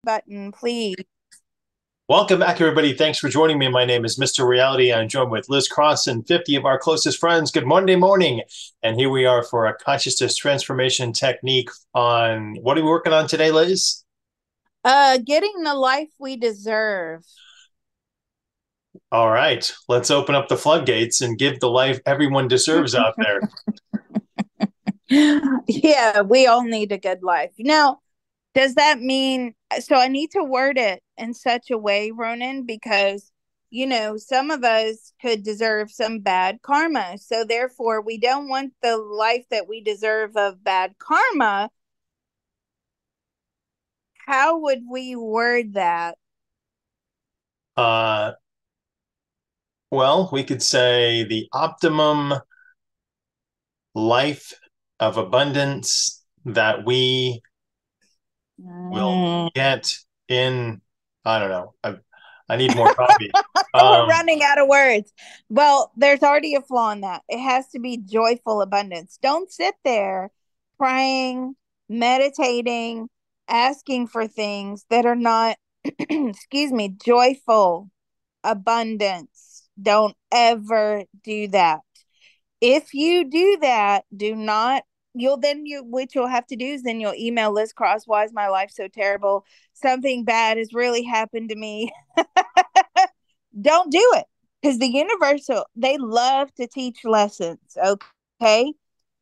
Button, please. Welcome back, everybody. Thanks for joining me. My name is Mr. Reality. I'm joined with Liz Cross and 50 of our closest friends. Good Monday morning. And here we are for a consciousness transformation technique on what are we working on today, Liz? Getting the life we deserve. All right, let's open up the floodgates and give the life everyone deserves out there. Yeah, we all need a good life. Now, does that mean so I need to word it in such a way, Ronan, because some of us could deserve some bad karma. So therefore, we don't want the life that we deserve of bad karma. How would we word that? Uh, well, we could say the optimum life of abundance that we will Mm. get in, I don't know. I need more coffee. We're Um, running out of words. Well, there's already a flaw in that. It has to be joyful abundance. Don't sit there praying, meditating, asking for things that are not, excuse me, joyful abundance. Don't ever do that. If you do that, do not. What you'll have to do is then you'll email Liz Cross. Why is my life so terrible? Something bad has really happened to me. Don't do it, because the universal, they love to teach lessons. Okay,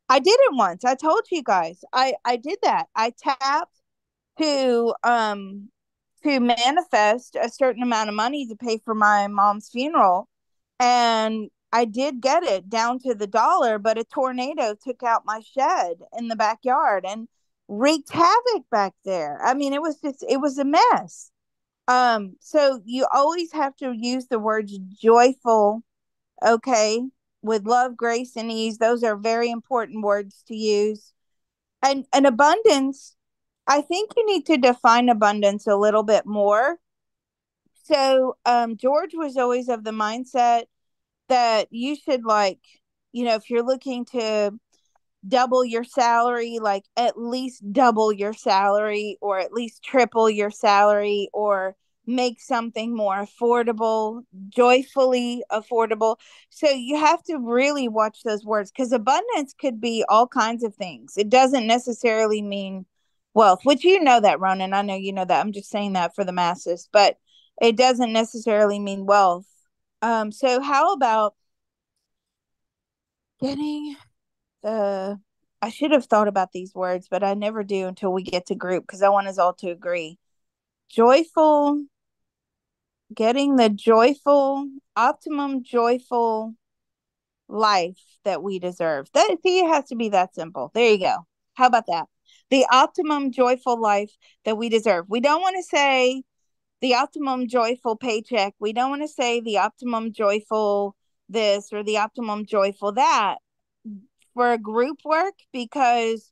I did it once. I told you guys I did that. I tapped to manifest a certain amount of money to pay for my mom's funeral, and I did get it down to the dollar, but a tornado took out my shed in the backyard and wreaked havoc back there. I mean, it was a mess. So you always have to use the words joyful, okay, with love, grace, and ease. Those are very important words to use. And abundance, I think you need to define abundance a little bit more. So George was always of the mindset that you should, like, if you're looking to double your salary, like at least double your salary or at least triple your salary, or make something more affordable, joyfully affordable. So you have to really watch those words, because abundance could be all kinds of things. It doesn't necessarily mean wealth, which that, Ronan. I know you know that. I'm just saying that for the masses, but it doesn't necessarily mean wealth. So how about getting the I should have thought about these words, but I never do until we get to group, because I want us all to agree. Joyful, getting the joyful, optimum joyful life that we deserve. That, see, it has to be that simple. There you go. How about that? The optimum joyful life that we deserve. We don't want to say the optimum joyful paycheck. We don't want to say the optimum joyful this or the optimum joyful that for a group work, because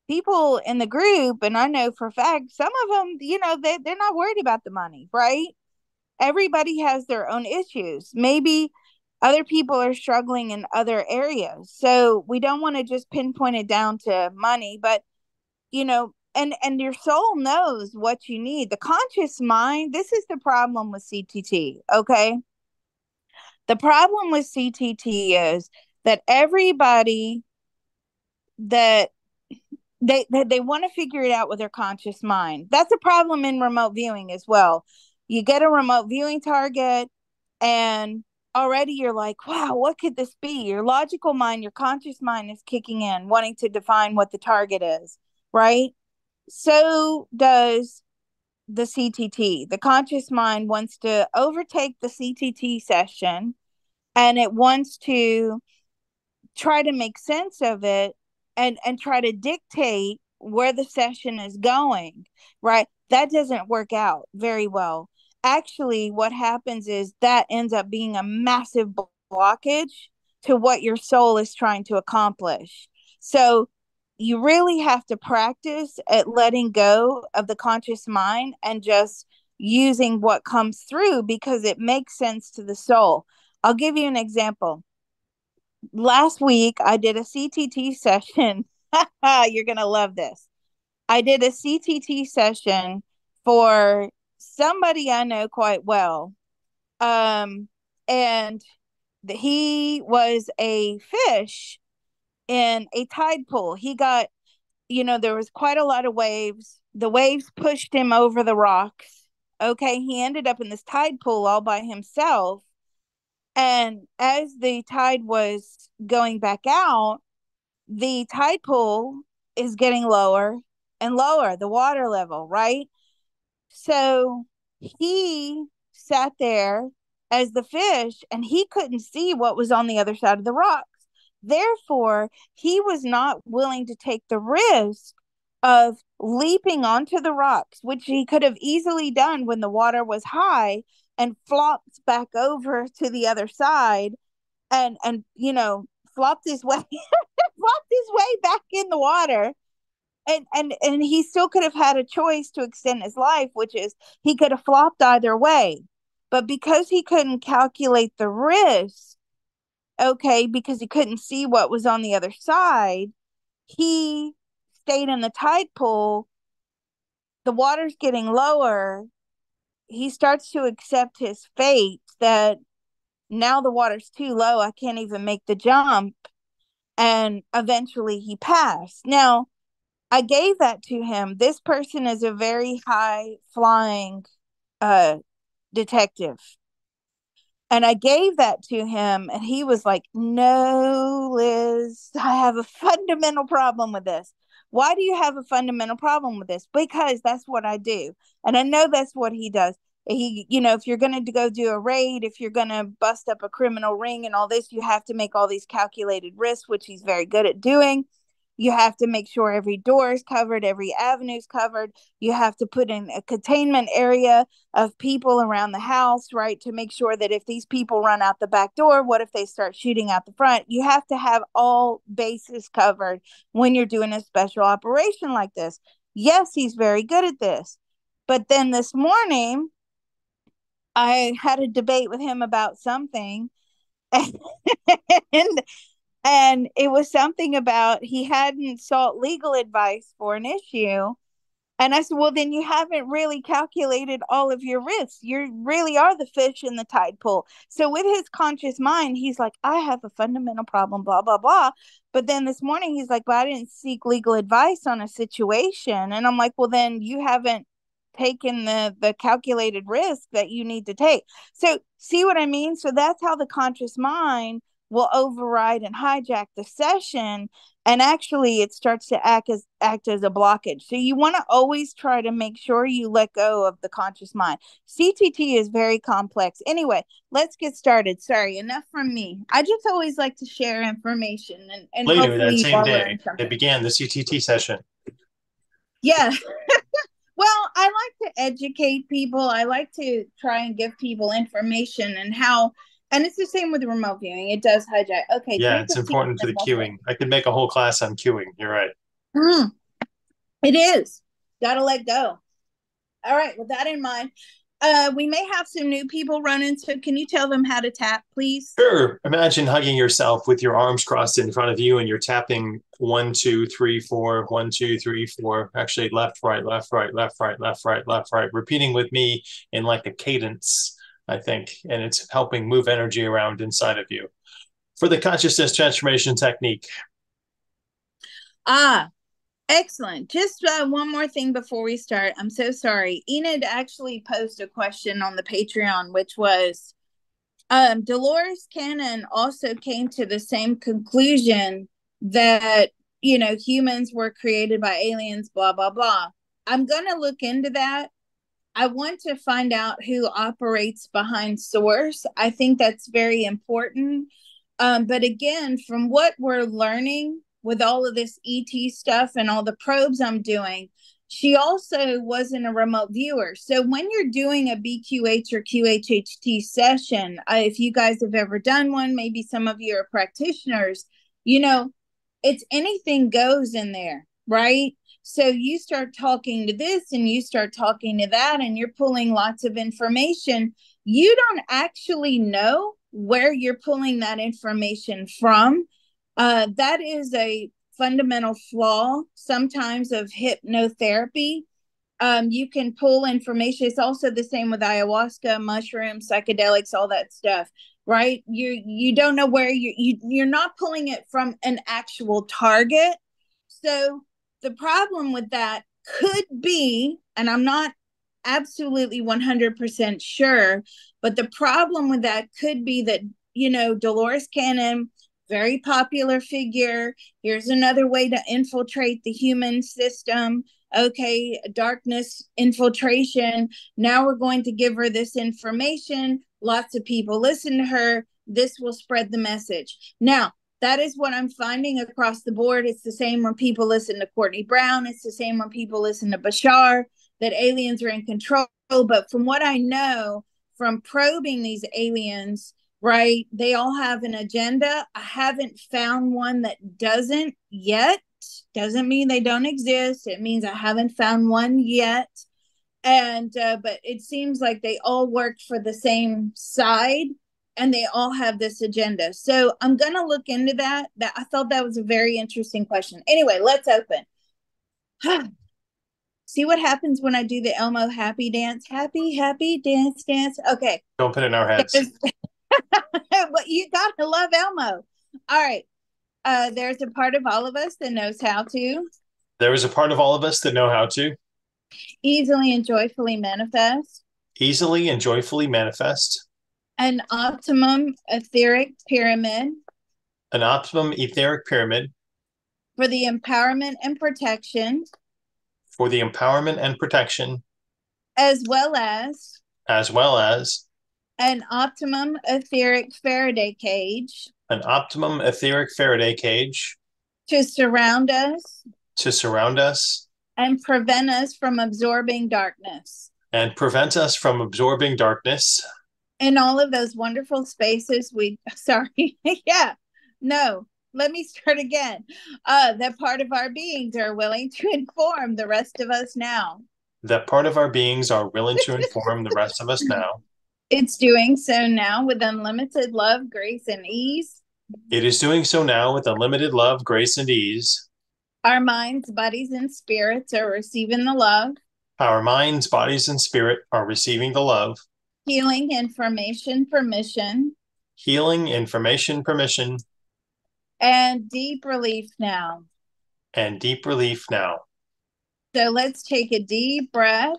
people in the group, and I know for a fact, some of them, they're not worried about the money, right? Everybody has their own issues. Maybe other people are struggling in other areas. So we don't want to just pinpoint it down to money, but, and your soul knows what you need. The conscious mind, this is the problem with CTT, okay? The problem with CTT is that everybody that they want to figure it out with their conscious mind. That's a problem in remote viewing as well. You get a remote viewing target, and already you're like, wow, what could this be? Your logical mind, your conscious mind is kicking in, wanting to define what the target is, right? So does the CTT. The conscious mind wants to overtake the CTT session, and it wants to try to make sense of it, and try to dictate where the session is going, right? That doesn't work out very well. Actually, what happens is that ends up being a massive blockage to what your soul is trying to accomplish. So you really have to practice at letting go of the conscious mind and just using what comes through because it makes sense to the soul. I'll give you an example. Last week, I did a CTT session. You're going to love this. I did a CTT session for somebody I know quite well. And he was a fish in a tide pool. He got, there was quite a lot of waves. The waves pushed him over the rocks. Okay. He ended up in this tide pool all by himself. And as the tide was going back out, the tide pool is getting lower and lower, the water level, right? So he sat there as the fish and he couldn't see what was on the other side of the rocks. Therefore, he was not willing to take the risk of leaping onto the rocks, which he could have easily done when the water was high and flopped back over to the other side and flopped his way flopped his way back in the water and he still could have had a choice to extend his life, which is he could have flopped either way. But because he couldn't calculate the risk, okay, because he couldn't see what was on the other side, he stayed in the tide pool. The water's getting lower. He starts to accept his fate that now the water's too low. I can't even make the jump. And eventually he passed. Now, I gave that to him. This person is a very high flying uh, detective. And I gave that to him, and he was like, "No, Liz, I have a fundamental problem with this." Why do you have a fundamental problem with this? Because that's what I do. And I know that's what he does. If you're going to go do a raid, if you're going to bust up a criminal ring and all this, you have to make all these calculated risks, which he's very good at doing. You have to make sure every door is covered, every avenue is covered. You have to put in a containment area of people around the house, right? To make sure that if these people run out the back door, what if they start shooting out the front? You have to have all bases covered when you're doing a special operation like this. Yes, he's very good at this. But then this morning, I had a debate with him about something. and and it was something about he hadn't sought legal advice for an issue. And I said, well, then you haven't really calculated all of your risks. You really are the fish in the tide pool. So with his conscious mind, he's like, I have a fundamental problem, blah, blah, blah. But then this morning, he's like, well, I didn't seek legal advice on a situation. And I'm like, well, then you haven't taken the calculated risk that you need to take. So see what I mean? So that's how the conscious mind will override and hijack the session, and actually it starts to act as a blockage. So you want to always try to make sure you let go of the conscious mind. CTT is very complex. Anyway, let's get started. Sorry, enough from me. I just always like to share information, and Later that hopefully you same all day, learn it something. began the CTT session. Yeah. Well, I like to educate people. I like to try and give people information and how, and it's the same with remote viewing. It does hijack. Okay, Yeah, it's 3:15. important for the queuing. I could make a whole class on queuing. You're right. Mm, it is. Gotta let go. All right, with that in mind, we may have some new people running. So can you tell them how to tap, please? Sure. Imagine hugging yourself with your arms crossed in front of you and you're tapping 1, 2, 3, 4, 1, 2, 3, 4. Actually, left, right, left, right, left, right, left, right, left, right. Repeating with me in like a cadence, I think. And it's helping move energy around inside of you. For the consciousness transformation technique. Ah, excellent. Just one more thing before we start. I'm so sorry. Enid actually posted a question on the Patreon, which was Dolores Cannon also came to the same conclusion that, humans were created by aliens, blah, blah, blah. I'm going to look into that. I want to find out who operates behind source. I think that's very important. But again, from what we're learning with all of this ET stuff and all the probes I'm doing, she also wasn't a remote viewer. So when you're doing a BQH or QHHT session, if you guys have ever done one, maybe some of you are practitioners, you know, it's anything goes in there, right? So you start talking to this and you start talking to that, and you're pulling lots of information. You don't actually know where you're pulling that information from. That is a fundamental flaw sometimes of hypnotherapy. You can pull information. It's also the same with ayahuasca, mushrooms, psychedelics, all that stuff, right? You don't know where you're not pulling it from an actual target. So the problem with that could be, and I'm not absolutely 100% sure, but the problem with that could be that, Dolores Cannon, very popular figure. Here's another way to infiltrate the human system. Okay, darkness infiltration. Now we're going to give her this information. Lots of people listen to her. This will spread the message. Now, that is what I'm finding across the board. It's the same when people listen to Courtney Brown. It's the same when people listen to Bashar, that aliens are in control. But from what I know from probing these aliens, right, they all have an agenda. I haven't found one that doesn't yet. Doesn't mean they don't exist. It means I haven't found one yet. And but it seems like they all work for the same side, and they all have this agenda. So I'm gonna look into that. That I thought that was a very interesting question. Anyway, let's open. See what happens when I do the Elmo happy dance. Happy, happy dance, dance. Okay. Don't put it in our heads. But you gotta love Elmo. All right. There's a part of all of us that knows how to There is a part of all of us that know how to easily and joyfully manifest easily and joyfully manifest an optimum etheric pyramid an optimum etheric pyramid for the empowerment and protection, for the empowerment and protection, as well as as well as an optimum etheric Faraday cage an optimum etheric Faraday cage to surround us to surround us and prevent us from absorbing darkness. and prevent us from absorbing darkness. In all of those wonderful spaces, sorry, yeah, no, let me start again. That part of our beings are willing to inform the rest of us now. That part of our beings are willing to inform the rest of us now. It's doing so now with unlimited love, grace, and ease. It is doing so now with unlimited love, grace, and ease. Our minds, bodies, and spirits are receiving the love, Our minds, bodies, and spirit are receiving the love, healing, information, permission, healing, information, permission, and deep relief now. and deep relief now. So let's take a deep breath.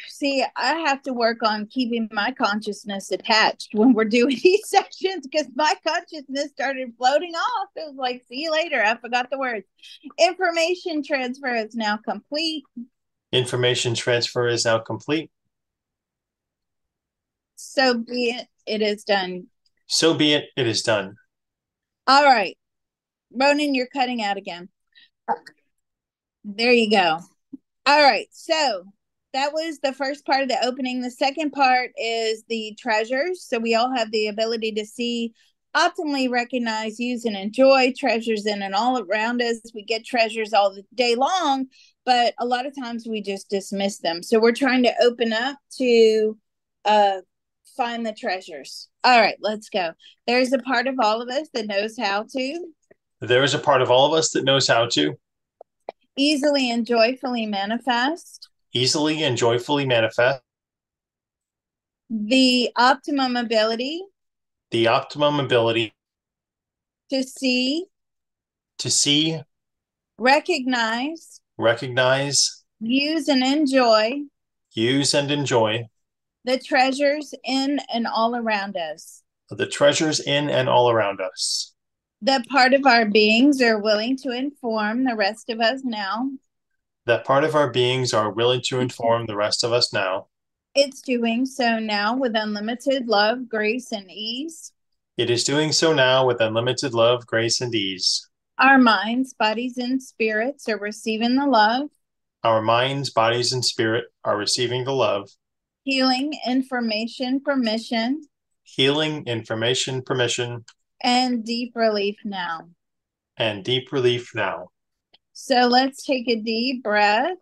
See, I have to work on keeping my consciousness attached when we're doing these sessions because my consciousness started floating off. It was like, see you later. I forgot the words. Information transfer is now complete. Information transfer is now complete. So be it. It is done. So be it. It is done. All right. Ronan, you're cutting out again. There you go. All right. So that was the first part of the opening. The second part is the treasures. So we all have the ability to see, optimally recognize, use, and enjoy treasures in and all around us. We get treasures all the day long, but a lot of times we just dismiss them. So we're trying to open up to find the treasures. All right, let's go. There's a part of all of us that knows how to There is a part of all of us that knows how to easily and joyfully manifest easily and joyfully manifest the optimum ability the optimum ability to see, to see, recognize, recognize, use, and enjoy the treasures in and all around us. the treasures in and all around us. That part of our beings are willing to inform the rest of us now. That part of our beings are willing to inform the rest of us now. It's doing so now with unlimited love, grace, and ease. It is doing so now with unlimited love, grace, and ease. Our minds, bodies, and spirits are receiving the love, Our minds, bodies, and spirit are receiving the love, healing, information, permission, healing, information, permission, and deep relief now. and deep relief now. So let's take a deep breath.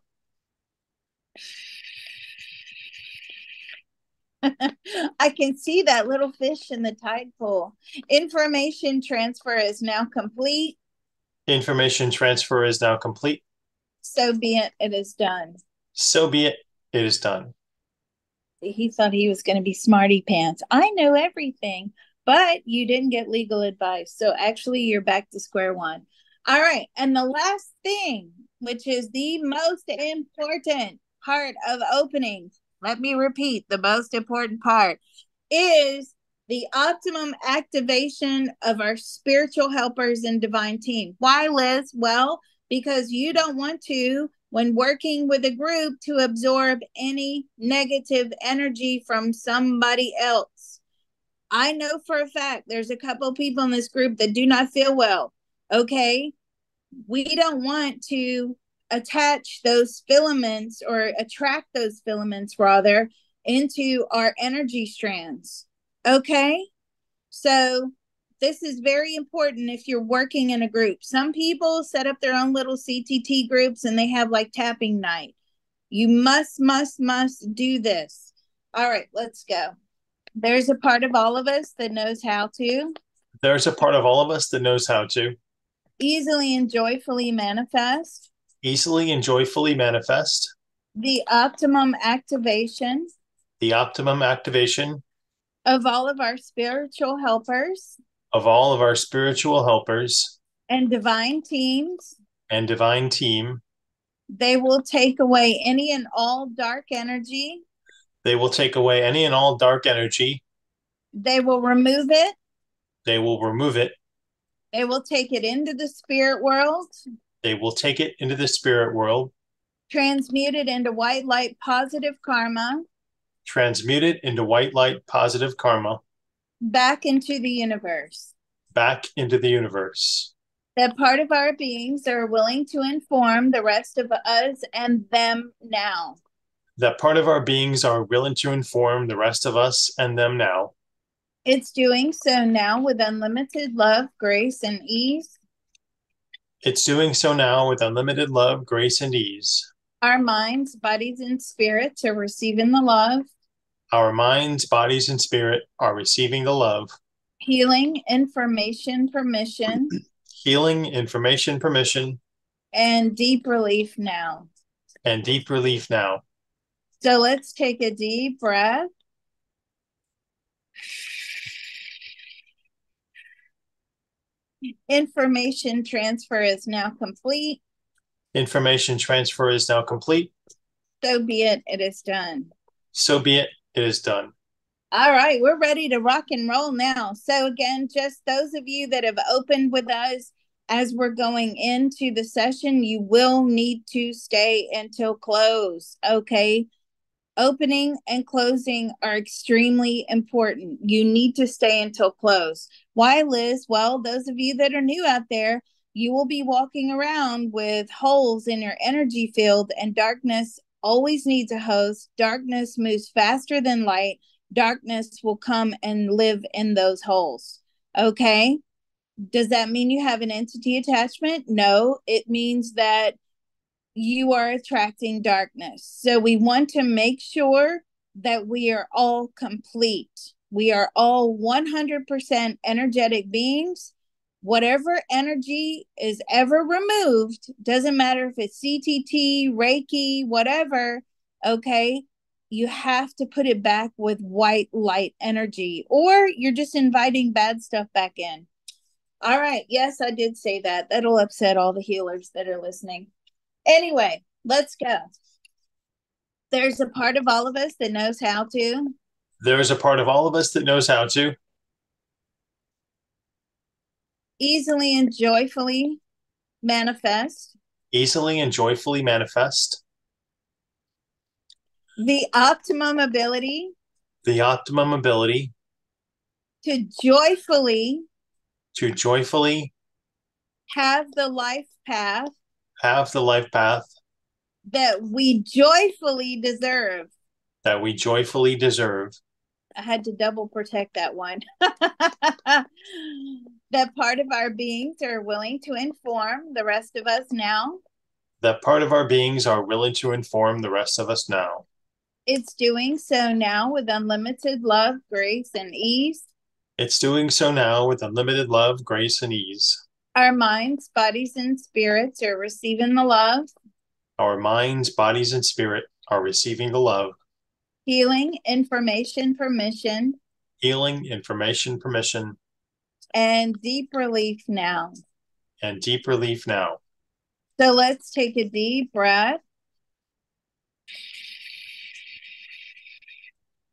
I can see that little fish in the tide pool. Information transfer is now complete. Information transfer is now complete. So be it, it is done. So be it. It is done. He thought he was going to be smarty pants. I know everything, but you didn't get legal advice. So actually, you're back to square one. All right. And the last thing, which is the most important part of opening, let me repeat the most important part is the optimum activation of our spiritual helpers and divine team. Why, Liz? Well, because you don't want to, when working with a group, to absorb any negative energy from somebody else. I know for a fact there's a couple people in this group that do not feel well. Okay. We don't want to attach those filaments or attract those filaments rather into our energy strands. Okay. So this is very important if you're working in a group. Some people set up their own little CTT groups and they have like tapping night. You must do this. All right, let's go. There's a part of all of us that knows how to There's a part of all of us that knows how to easily and joyfully manifest easily and joyfully manifest the optimum activation the optimum activation of all of our spiritual helpers of all of our spiritual helpers and divine teams. and divine team. They will take away any and all dark energy. They will take away any and all dark energy. They will remove it. They will remove it. They will take it into the spirit world, They will take it into the spirit world, transmute it into white light positive karma, transmute it into white light positive karma, back into the universe. back into the universe. That part of our beings are willing to inform the rest of us and them now. That part of our beings are willing to inform the rest of us and them now. It's doing so now with unlimited love, grace, and ease. It's doing so now with unlimited love, grace, and ease. Our minds, bodies, and spirits are receiving the love, Our minds, bodies, and spirit are receiving the love, healing, information, permission, healing, information, permission, and deep relief now. and deep relief now. So let's take a deep breath. Information transfer is now complete. Information transfer is now complete. So be it, it is done. So be it. It is done. All right, we're ready to rock and roll now. So, again, just those of you that have opened with us as we're going into the session, you will need to stay until close. Okay. Opening and closing are extremely important. You need to stay until close. Why, Liz? Well, those of you that are new out there, you will be walking around with holes in your energy field, and darkness always needs a host. Darkness moves faster than light. Darkness will come and live in those holes. Okay. Does that mean you have an entity attachment? No, it means that you are attracting darkness. So we want to make sure that we are all complete. We are all 100% energetic beings. Whatever energy is ever removed, doesn't matter if it's CTT, Reiki, whatever, okay, you have to put it back with white light energy, or you're just inviting bad stuff back in. All right. Yes, I did say that. That'll upset all the healers that are listening. Anyway, let's go. There's a part of all of us that knows how to There is a part of all of us that knows how to easily and joyfully manifest easily and joyfully manifest the optimum ability the optimum ability to joyfully to joyfully have the life path have the life path that we joyfully deserve. that we joyfully deserve. I had to double protect that one. That part of our beings are willing to inform the rest of us now. That part of our beings are willing to inform the rest of us now. It's doing so now with unlimited love, grace, and ease. It's doing so now with unlimited love, grace, and ease. Our minds, bodies, and spirits are receiving the love, Our minds, bodies, and spirit are receiving the love, healing, information, permission, healing, information, permission, and deep relief now. and deep relief now. So let's take a deep breath.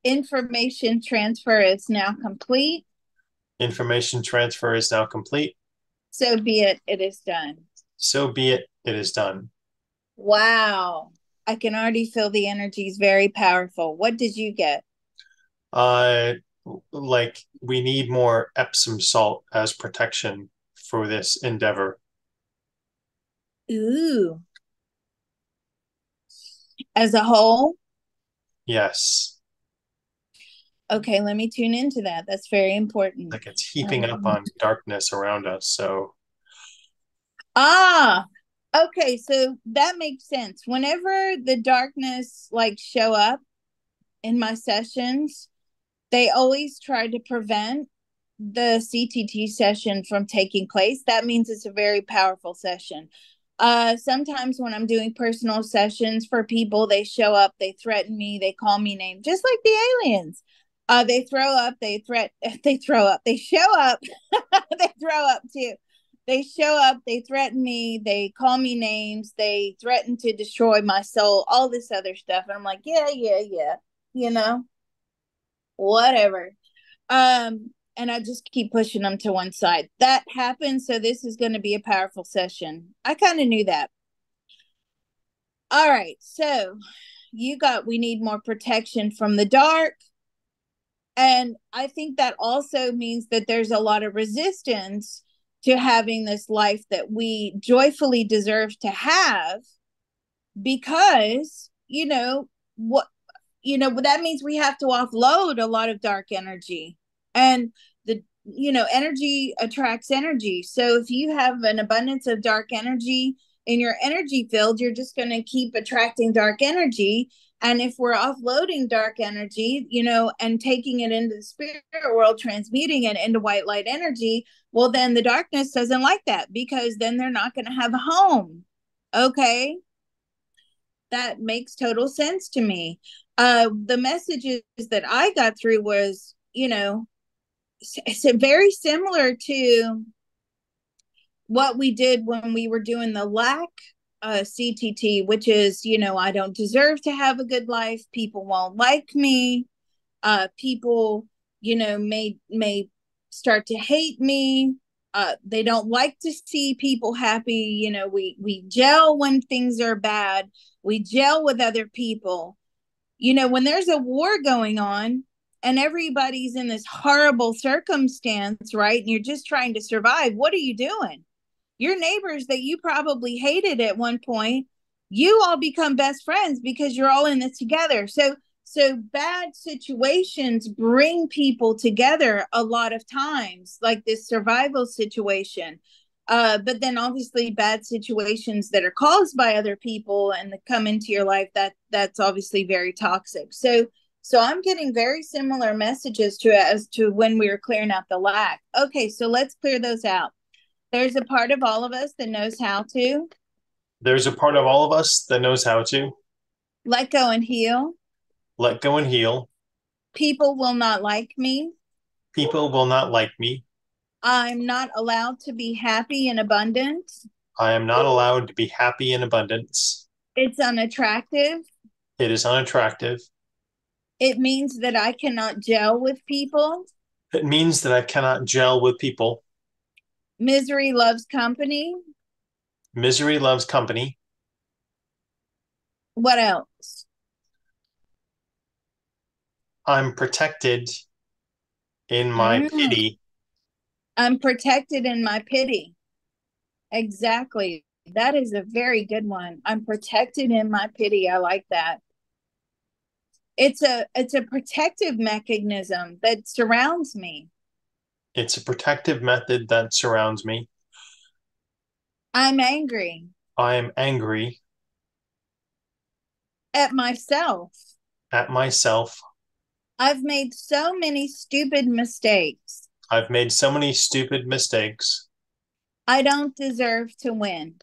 Information transfer is now complete. Information transfer is now complete. So be it, it is done. So be it, it is done. Wow. I can already feel the energy is very powerful. What did you get? Uh, like we need more Epsom salt as protection for this endeavor. Ooh. As a whole? Yes. Okay, let me tune into that. That's very important. Like it's heaping up on darkness around us. So Ah, okay, so that makes sense. Whenever the darkness like show up in my sessions, they always try to prevent the CTT session from taking place. That means it's a very powerful session. Sometimes when I'm doing personal sessions for people, they show up, they threaten me, they call me names, just like the aliens. They throw up, they throw up, they show up, they throw up too. They show up, they threaten me, they call me names, they threaten to destroy my soul, all this other stuff. And I'm like, yeah, yeah, yeah, you know, whatever. And I just keep pushing them to one side. That happens, so this is going to be a powerful session. I kind of knew that. All right, so you got we need more protection from the dark. And I think that also means that there's a lot of resistance to having this life that we joyfully deserve to have because, what that means we have to offload a lot of dark energy. And the energy attracts energy. So if you have an abundance of dark energy in your energy field, you're just going to keep attracting dark energy. And if we're offloading dark energy, and taking it into the spirit world, transmuting it into white light energy, well, then the darkness doesn't like that because then they're not going to have a home. Okay, that makes total sense to me. The messages that I got through was, very similar to what we did when we were doing the lack CTT, which is, I don't deserve to have a good life. People won't like me. People, may start to hate me. They don't like to see people happy. We gel when things are bad. We gel with other people. When there's a war going on and everybody's in this horrible circumstance, right? And you're just trying to survive, what are you doing? Your neighbors that you probably hated at one point, you all become best friends because you're all in this together. So bad situations bring people together a lot of times, like this survival situation. But then obviously bad situations that are caused by other people and that come into your life, that's obviously very toxic. So I'm getting very similar messages to as to when we were clearing out the lack. Okay, so let's clear those out. There's a part of all of us that knows how to there's a part of all of us that knows how to let go and heal. let go and heal. People will not like me. People will not like me. I'm not allowed to be happy in abundance. I am not allowed to be happy in abundance. It's unattractive. It is unattractive. It means that I cannot gel with people. It means that I cannot gel with people. Misery loves company. Misery loves company. What else? I'm protected in my Mm, pity. I'm protected in my pity. Exactly. That is a very good one. I'm protected in my pity. I like that. It's a protective mechanism that surrounds me. It's a protective method that surrounds me. I'm angry I am angry at myself. at myself. I've made so many stupid mistakes. I've made so many stupid mistakes. I don't deserve to win.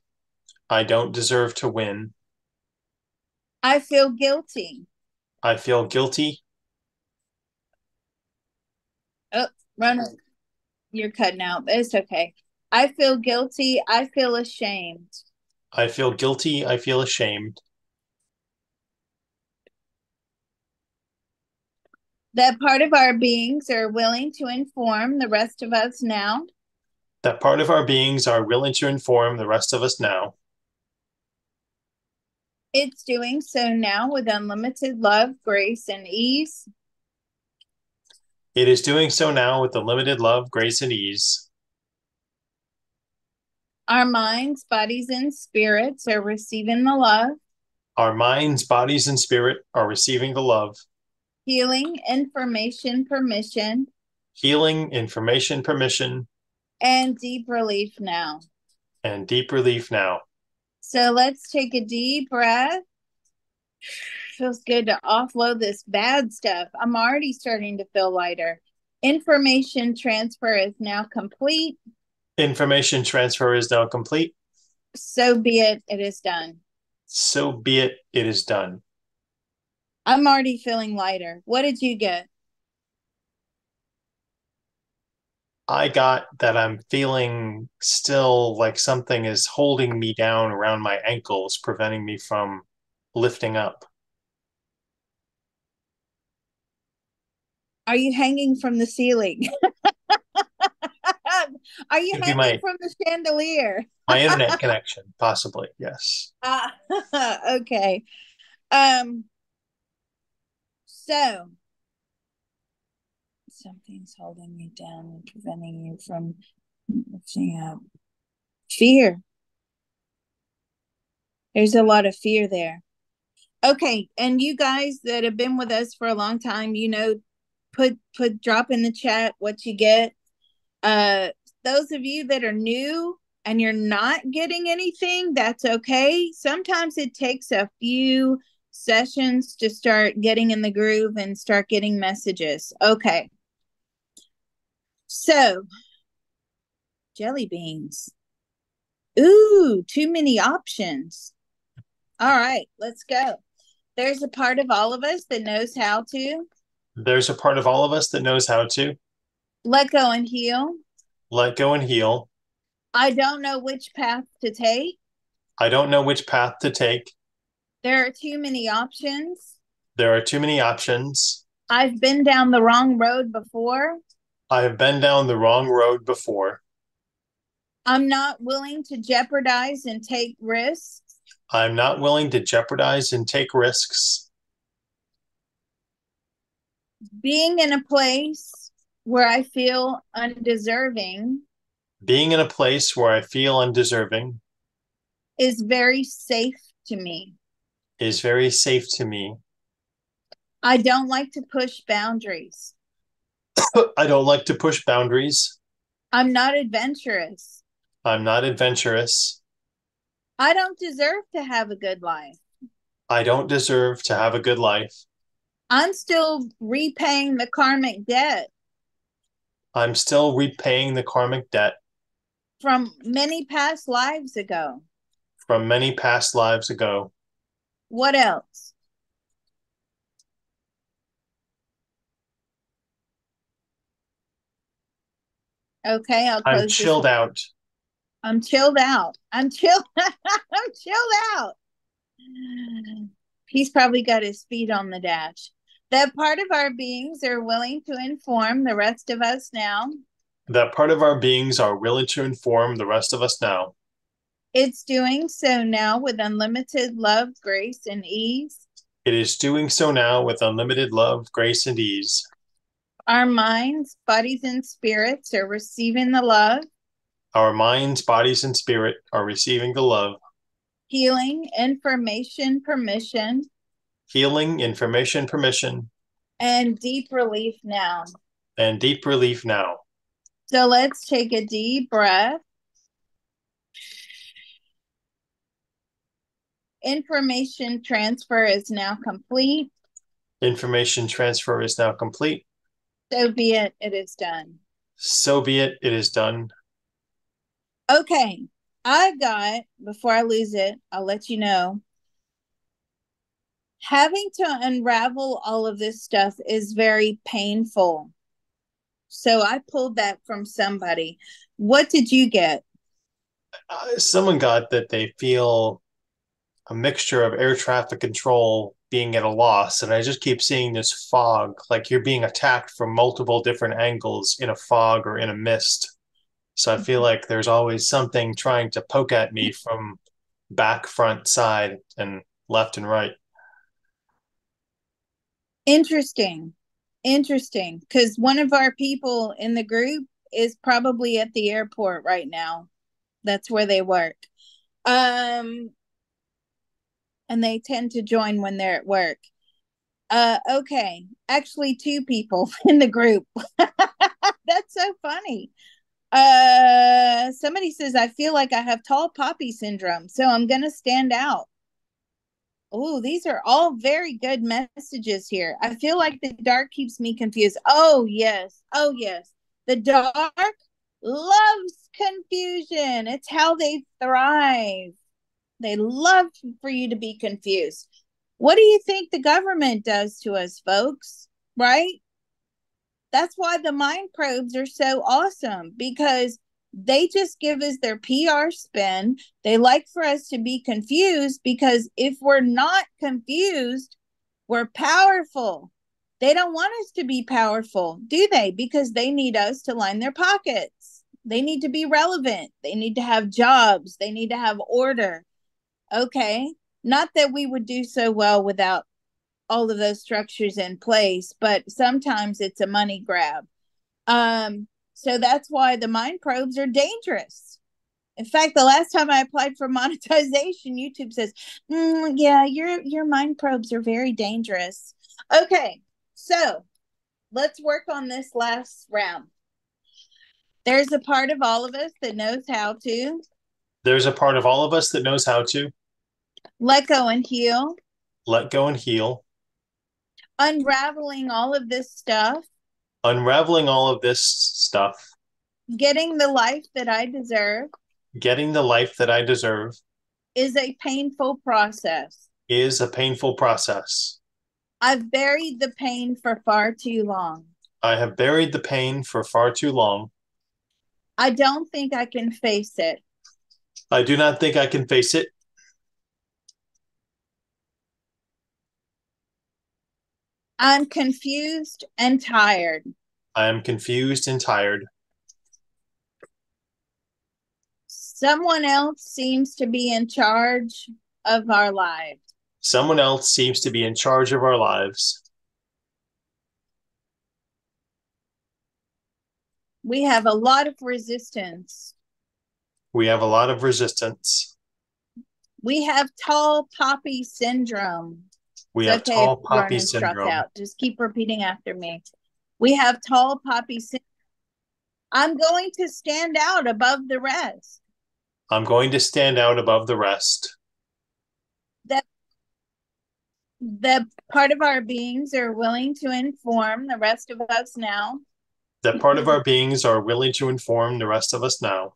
I don't deserve to win. I feel guilty. I feel guilty. Oh, run it. You're cutting out, but it's okay. I feel guilty. I feel ashamed. I feel guilty. I feel ashamed. That part of our beings are willing to inform the rest of us now. That part of our beings are willing to inform the rest of us now. It's doing so now with unlimited love, grace, and ease. It is doing so now with unlimited love, grace, and ease. Our minds, bodies, and spirits are receiving the love, Our minds, bodies, and spirit are receiving the love, healing, information, permission, healing, information, permission, and deep relief now. and deep relief now. So let's take a deep breath. Feels good to offload this bad stuff. I'm already starting to feel lighter. Information transfer is now complete. Information transfer is now complete. So be it. It is done. So be it. It is done. I'm already feeling lighter. What did you get? I got that I'm feeling still like something is holding me down around my ankles, preventing me from lifting up. Are you hanging from the ceiling? Are you Could be hanging from the chandelier? my internet connection, possibly. Yes. Okay. Um, so something's holding you down and preventing you from lifting up. Fear. There's a lot of fear there. Okay, and you guys that have been with us for a long time, put drop in the chat what you get. Uh those of you that are new and you're not getting anything, that's okay. Sometimes it takes a few sessions to start getting in the groove and start getting messages. Okay. So, jelly beans. Ooh, too many options. All right, let's go. There's a part of all of us that knows how to There's a part of all of us that knows how to let go and heal. let go and heal. I don't know which path to take. I don't know which path to take. There are too many options. There are too many options. I've been down the wrong road before. I have been down the wrong road before. I'm not willing to jeopardize and take risks. I'm not willing to jeopardize and take risks. Being in a place where I feel undeserving Being in a place where I feel undeserving is very safe to me. is very safe to me. I don't like to push boundaries. I don't like to push boundaries. I'm not adventurous. I'm not adventurous. I don't deserve to have a good life. I don't deserve to have a good life. I'm still repaying the karmic debt I'm still repaying the karmic debt from many past lives ago. from many past lives ago. What else? Okay, I'll I'm close this chilled one. out. I'm chilled out. I'm chilled. I'm chilled out. He's probably got his feet on the dash. That part of our beings are willing to inform the rest of us now. That part of our beings are willing to inform the rest of us now. It's doing so now with unlimited love, grace, and ease. It is doing so now with unlimited love, grace, and ease. Our minds, bodies, and spirits are receiving the love, Our minds, bodies, and spirit are receiving the love, healing, information, permission, healing, information, permission, and deep relief now. and deep relief now. So let's take a deep breath. Information transfer is now complete. Information transfer is now complete. So be it, it is done. So be it, it is done. Okay, I got, before I lose it, I'll let you know. Having to unravel all of this stuff is very painful. So I pulled that from somebody. What did you get? Someone got that they feel a mixture of air traffic control being at a loss. And I just keep seeing this fog, like you're being attacked from multiple different angles in a fog or in a mist. So I feel like there's always something trying to poke at me from back, front, side, and left and right. Interesting. Interesting. Because one of our people in the group is probably at the airport right now. That's where they work. Um, and they tend to join when they're at work. Okay. Actually, two people in the group. That's so funny. Somebody says, I feel like I have tall poppy syndrome, so I'm gonna stand out. Oh, these are all very good messages here. I feel like the dark keeps me confused. Oh, yes. Oh, yes. The dark loves confusion. It's how they thrive. They love for you to be confused. What do you think the government does to us, folks? Right? That's why the mind probes are so awesome because they just give us their PR spin. They like for us to be confused because if we're not confused, we're powerful. They don't want us to be powerful, do they? Because they need us to line their pockets. They need to be relevant. They need to have jobs. They need to have order. Okay. Not that we would do so well without all of those structures in place, but sometimes it's a money grab. So that's why the mind probes are dangerous. In fact, the last time I applied for monetization, YouTube says, "Yeah, your mind probes are very dangerous." Okay, so let's work on this last round. There's a part of all of us that knows how to There's a part of all of us that knows how to let go and heal, let go and heal, unraveling all of this stuff, unraveling all of this stuff, getting the life that I deserve getting the life that I deserve is a painful process. is a painful process. I've buried the pain for far too long. I have buried the pain for far too long. I don't think I can face it. I do not think I can face it. I'm confused and tired. I am confused and tired. Someone else seems to be in charge of our lives. Someone else seems to be in charge of our lives. We have a lot of resistance. We have a lot of resistance. We have tall poppy syndrome. We It's have okay if tall you poppy run and struck syndrome. out. Just keep repeating after me. We have tall poppy syndrome. I'm going to stand out above the rest. I'm going to stand out above the rest. That the part of our beings are willing to inform the rest of us now. That part of our beings are willing to inform the rest of us now.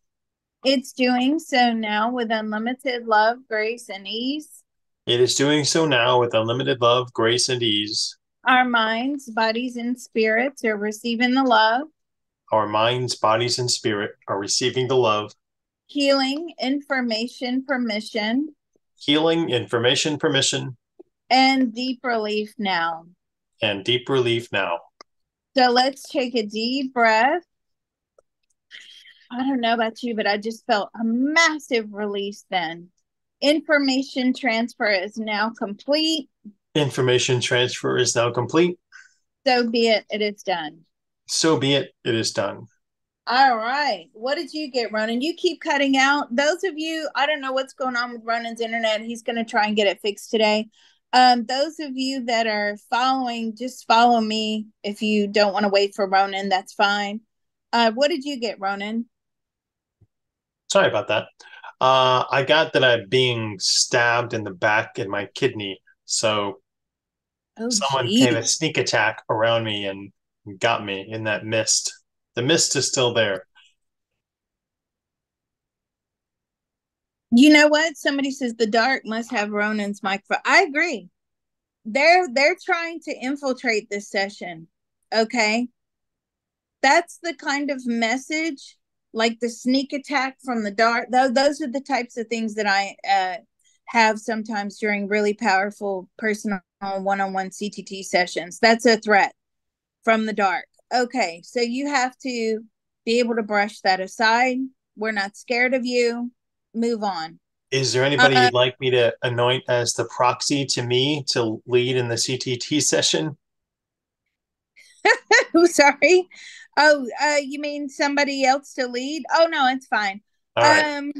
It's doing so now with unlimited love, grace, and ease. It is doing so now with unlimited love, grace, and ease. Our minds, bodies, and spirits are receiving the love, Our minds, bodies, and spirit are receiving the love, healing, information, permission, healing, information, permission, and deep relief now. and deep relief now. So let's take a deep breath. I don't know about you, but I just felt a massive release then. Information transfer is now complete. Information transfer is now complete. So be it, it is done. So be it, it is done. All right. What did you get, Ronan? You keep cutting out. Those of you, I don't know what's going on with Ronan's internet. He's going to try and get it fixed today. Those of you that are following, just follow me. If you don't want to wait for Ronan, that's fine. What did you get, Ronan? Sorry about that. I got that I'm being stabbed in the back in my kidney. So Oh, someone came a gee. sneak attack around me and got me in that mist. The mist is still there. You know what? Somebody says the dark must have Ronan's microphone. I agree. They're trying to infiltrate this session. Okay. That's the kind of message, like the sneak attack from the dark. Those are the types of things that I have sometimes during really powerful personal one-on-one CTT sessions. That's a threat from the dark. Okay, so you have to be able to brush that aside. We're not scared of you. Move on. Is there anybody Uh, you'd like me to anoint as the proxy to me to lead in the CTT session? sorry. Oh, you mean somebody else to lead? Oh no, it's fine. All right. Um,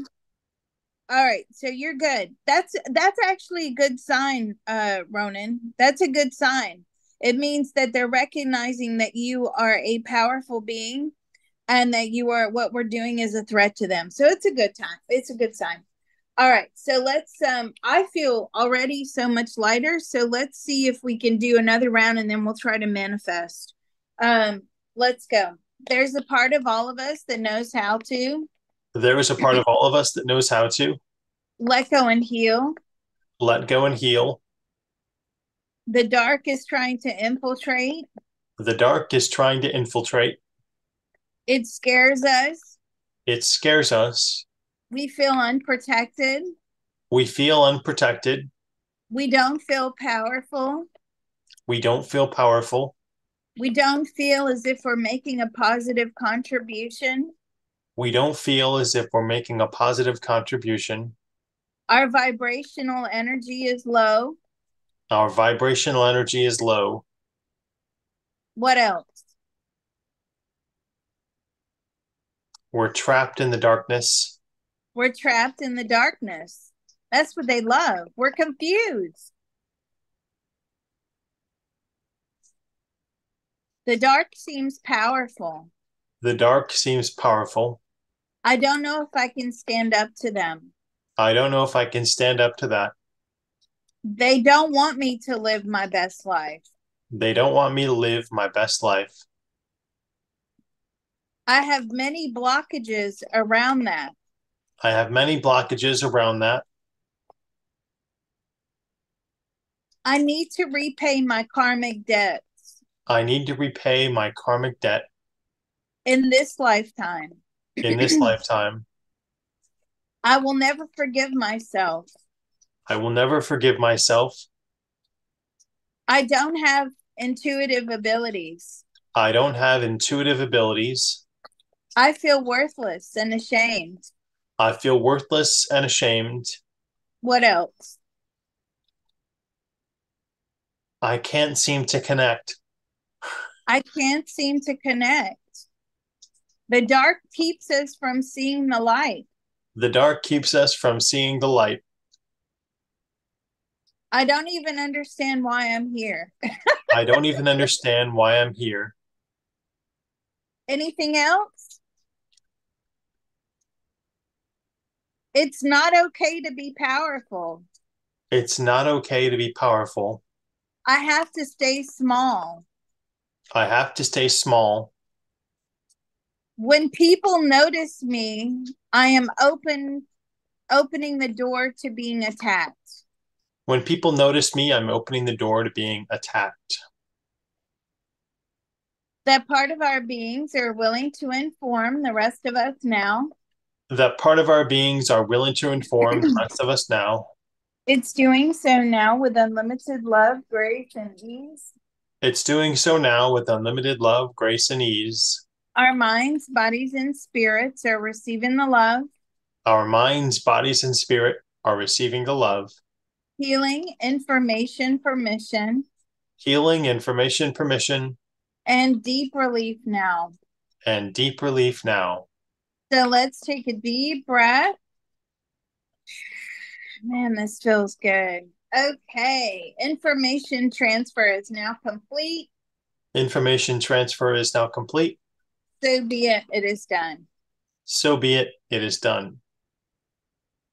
all right, so you're good. That's actually a good sign, Ronan. That's a good sign. It means that they're recognizing that you are a powerful being and that you are what we're doing is a threat to them. So it's a good time. It's a good sign. All right, so let's I feel already so much lighter, so let's see if we can do another round and then we'll try to manifest. Um let's go. There's a part of all of us that knows how to There is a part of all of us that knows how to let go and heal. let go and heal. The dark is trying to infiltrate. The dark is trying to infiltrate. It scares us. It scares us. We feel unprotected. We feel unprotected. We don't feel powerful. We don't feel powerful. We don't feel as if we're making a positive contribution. We don't feel as if we're making a positive contribution. Our vibrational energy is low. Our vibrational energy is low. What else? We're trapped in the darkness. We're trapped in the darkness. That's what they love. We're confused. The dark seems powerful. The dark seems powerful. I don't know if I can stand up to them. I don't know if I can stand up to that. They don't want me to live my best life. They don't want me to live my best life. I have many blockages around that. I have many blockages around that. I need to repay my karmic debts I need to repay my karmic debt in this lifetime. in this lifetime. I will never forgive myself. I will never forgive myself. I don't have intuitive abilities. I don't have intuitive abilities. I feel worthless and ashamed. I feel worthless and ashamed. What else? I can't seem to connect. I can't seem to connect. The dark keeps us from seeing the light. The dark keeps us from seeing the light. I don't even understand why I'm here. I don't even understand why I'm here. Anything else? It's not okay to be powerful. It's not okay to be powerful. I have to stay small. I have to stay small. When people notice me, I am opening the door to being attacked. When people notice me, I'm opening the door to being attacked. That part of our beings are willing to inform the rest of us now. That part of our beings are willing to inform the rest of us now. It's doing so now with unlimited love, grace, and ease. It's doing so now with unlimited love, grace, and ease. Our minds, bodies, and spirits are receiving the love, Our minds, bodies, and spirit are receiving the love, healing, information, permission, healing, information, permission, and deep relief now. and deep relief now. So let's take a deep breath. Man, this feels good. Okay. Information transfer is now complete. Information transfer is now complete. So be it. It is done. So be it. It is done.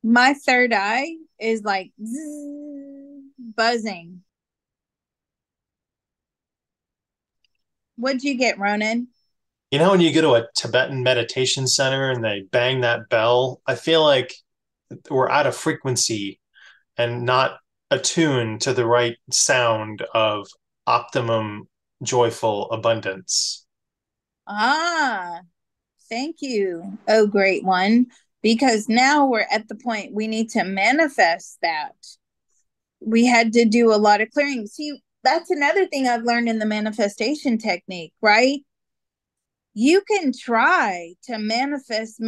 My third eye is like zzz, buzzing. What'd you get, Ronan? You know, when you go to a Tibetan meditation center and they bang that bell, I feel like we're out of frequency and not attuned to the right sound of optimum joyful abundance. Ah, thank you. Oh, great one. Because now we're at the point we need to manifest that. We had to do a lot of clearing. See, that's another thing I've learned in the manifestation technique, right? You can try to manifest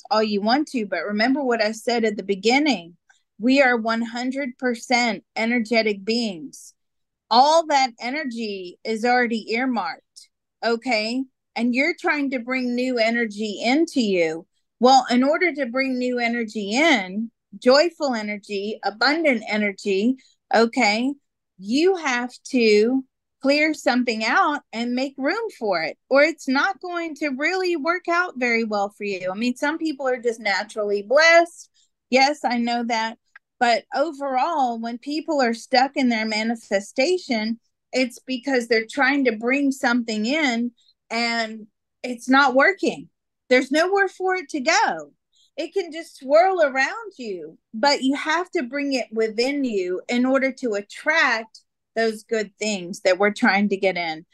all you want to, but remember what I said at the beginning. We are 100% energetic beings. All that energy is already earmarked. Okay. And you're trying to bring new energy into you. Well, in order to bring new energy in, joyful energy, abundant energy, okay, you have to clear something out and make room for it, or it's not going to really work out very well for you. I mean, some people are just naturally blessed. Yes, I know that. But overall, when people are stuck in their manifestation, it's because they're trying to bring something in and it's not working. There's nowhere for it to go. It can just swirl around you, but you have to bring it within you in order to attract those good things that we're trying to get in.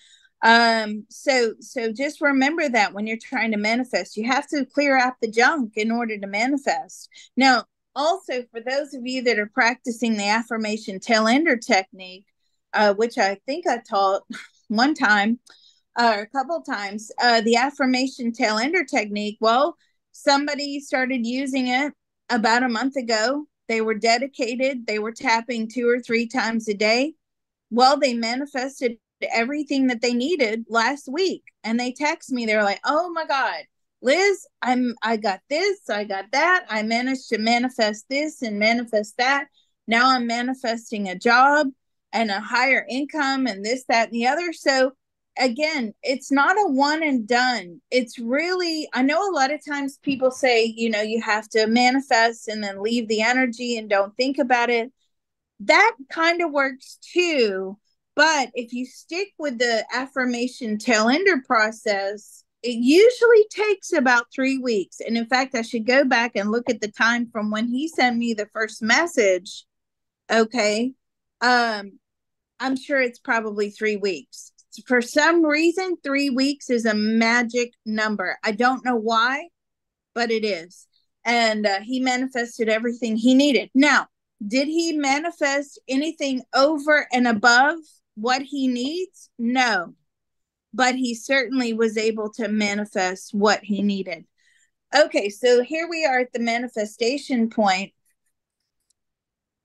So just remember that when you're trying to manifest, you have to clear out the junk in order to manifest. Now, also for those of you that are practicing the affirmation tail ender technique, which I think I taught one time or a couple times, the affirmation tail ender technique. Well, somebody started using it about a month ago. They were dedicated. They were tapping 2 or 3 times a day. Well, they manifested everything that they needed last week, and they text me. They're like, "Oh my God, Liz, I got this, I got that. I managed to manifest this and manifest that. Now I'm manifesting a job and a higher income and this, that, and the other." So again, it's not a one and done. It's really, I know a lot of times people say, you have to manifest and then leave the energy and don't think about it. That kind of works too. But if you stick with the affirmation tail ender process, it usually takes about 3 weeks. And in fact, I should go back and look at the time from when he sent me the first message. Okay. Um, I'm sure it's probably 3 weeks. For some reason, 3 weeks is a magic number. I don't know why, but it is. And he manifested everything he needed. Now, did he manifest anything over and above what he needs? No, but he certainly was able to manifest what he needed. Okay, so here we are at the manifestation point.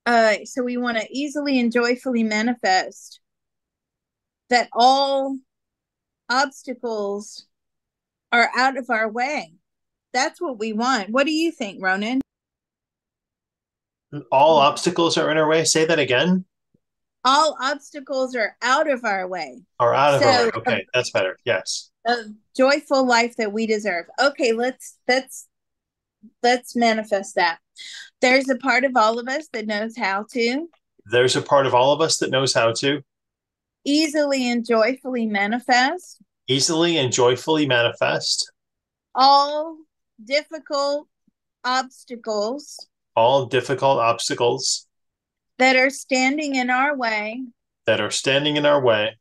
So we want to easily and joyfully manifest that all obstacles are out of our way. That's what we want. What do you think, Ronan? All obstacles are in our way. Say that again. All obstacles are out of our way. Are out of our way. So Okay, that's better. Yes. a joyful life that we deserve. Okay, let's manifest that. There's a part of all of us that knows how to There's a part of all of us that knows how to easily and joyfully manifest easily and joyfully manifest all difficult obstacles all difficult obstacles that are standing in our way that are standing in our way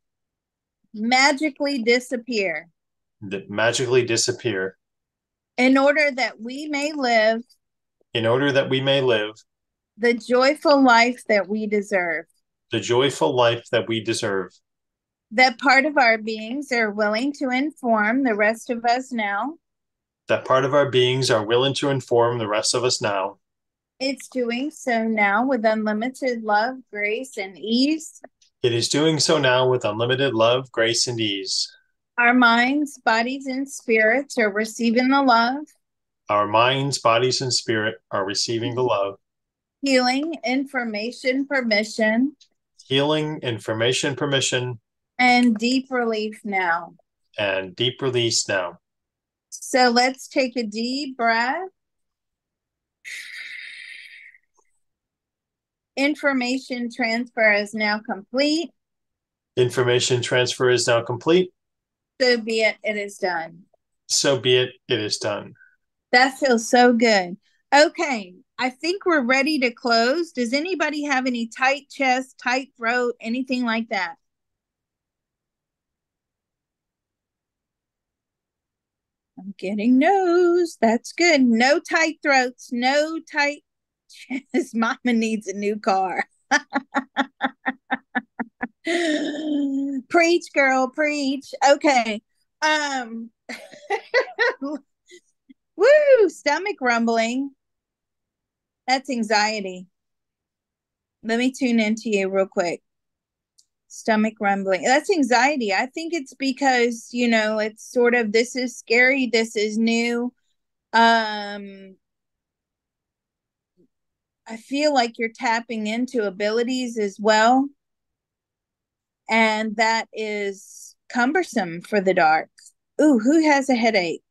magically disappear that magically disappear in order that we may live in order that we may live the joyful life that we deserve. the joyful life that we deserve. That part of our beings are willing to inform the rest of us now. That part of our beings are willing to inform the rest of us now. It's doing so now with unlimited love, grace, and ease. It is doing so now with unlimited love, grace, and ease. Our minds, bodies, and spirits are receiving the love Our minds, bodies, and spirit are receiving the love Healing, information, permission, healing, information, permission, and deep relief now. and deep release now. So let's take a deep breath. Information transfer is now complete. Information transfer is now complete. So be it, it is done. So be it, it is done. That feels so good. Okay, I think we're ready to close. Does anybody have any tight chest, tight throat, anything like that? I'm getting no's. That's good. No tight throats, no tight chest. Mama needs a new car. Preach, girl, preach. Okay. Um Woo, stomach rumbling. That's anxiety. Let me tune into you real quick. Stomach rumbling. That's anxiety. I think it's because, it's sort of this is scary, this is new. I feel like you're tapping into abilities as well. And that is cumbersome for the dark. Ooh, who has a headache?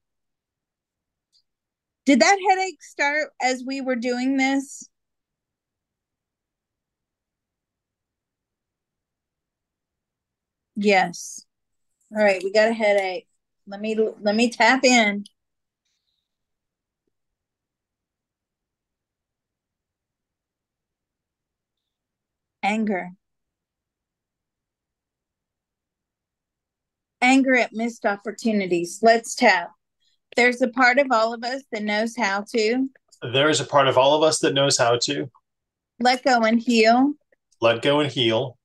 Did that headache start as we were doing this? Yes. All right, we got a headache. Let me tap in. Anger. Anger at missed opportunities. Let's tap. There's a part of all of us that knows how to There is a part of all of us that knows how to let go and heal let go and heal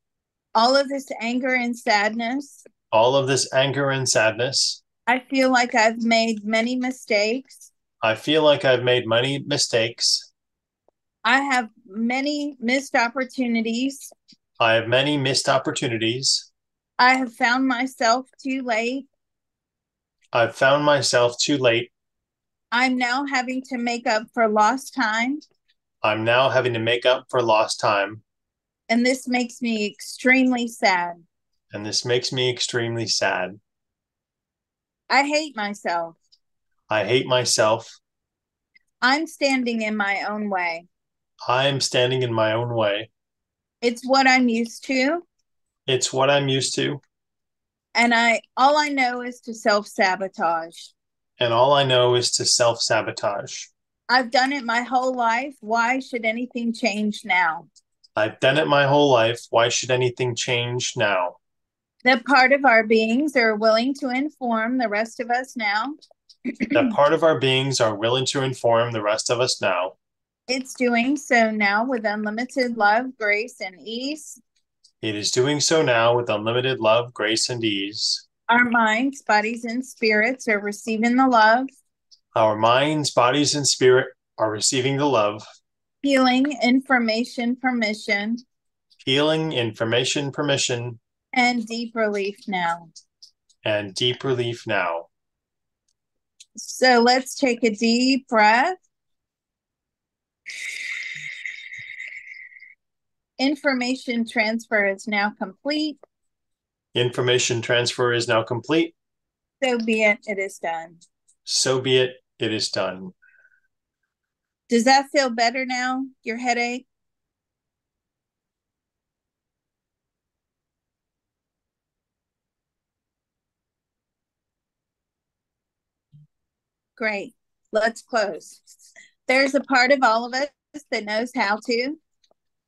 all of this anger and sadness. all of this anger and sadness. I feel like I've made many mistakes. I feel like I've made many mistakes. I have many missed opportunities. I have many missed opportunities. I have found myself too late. I've found myself too late. I'm now having to make up for lost time. I'm now having to make up for lost time. And this makes me extremely sad. And this makes me extremely sad. I hate myself. I hate myself. I'm standing in my own way. I am standing in my own way. It's what I'm used to. It's what I'm used to. And all I know is to self-sabotage. And all I know is to self-sabotage. I've done it my whole life. Why should anything change now? I've done it my whole life. Why should anything change now? That part of our beings are willing to inform the rest of us now. That part of our beings are willing to inform the rest of us now. It's doing so now with unlimited love, grace, and ease. It is doing so now with unlimited love, grace, and ease. Our minds, bodies, and spirits are receiving the love. Our minds, bodies, and spirit are receiving the love. Healing, information, permission. Healing, information, permission. And deep relief now. And deep relief now. So let's take a deep breath. Information transfer is now complete. Information transfer is now complete. So be it, it is done. So be it, it is done. Does that feel better now, your headache? Great. Let's close. There's a part of all of us that knows how to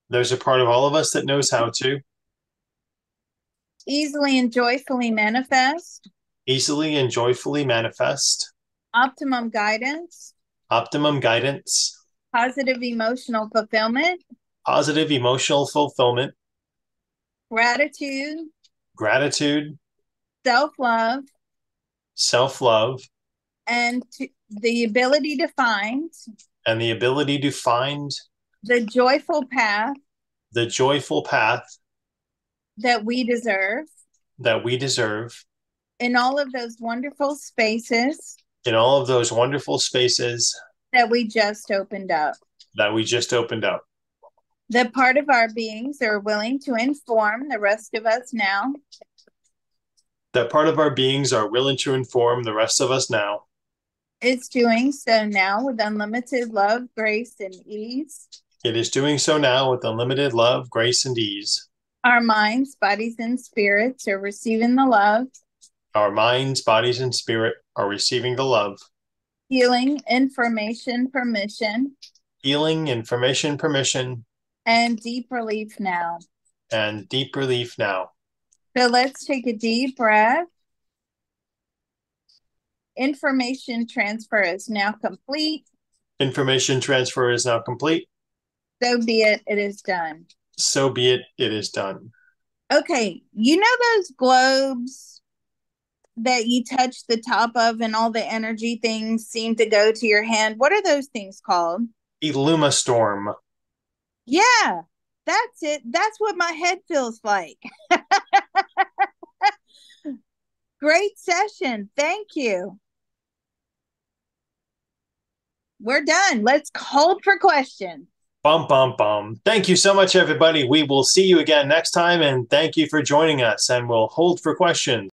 There's a part of all of us that knows how to easily and joyfully manifest easily and joyfully manifest optimum guidance, optimum guidance, positive emotional fulfillment, positive emotional fulfillment, gratitude, gratitude, self-love, self-love, and the ability to find and the ability to find the joyful path the joyful path that we deserve that we deserve in all of those wonderful spaces in all of those wonderful spaces that we just opened up. that we just opened up. The part of our beings are willing to inform the rest of us now That part of our beings are willing to inform the rest of us now is doing so now with unlimited love, grace, and ease. it is doing so now with unlimited love, grace, and ease. Our minds, bodies, and spirits are receiving the love, Our minds, bodies, and spirit are receiving the love, healing, information, permission, healing, information, permission, and deep relief now. and deep relief now. So let's take a deep breath. Information transfer is now complete. Information transfer is now complete. So be it, it is done. So be it, it is done. Okay, you know those globes that you touch the top of and all the energy things seem to go to your hand? What are those things called? Illumastorm. Yeah, that's it. That's what my head feels like. Great session. Thank you. We're done. Let's hold for questions. Bum, bum, bum. Thank you so much, everybody. We will see you again next time, and thank you for joining us, and we'll hold for questions.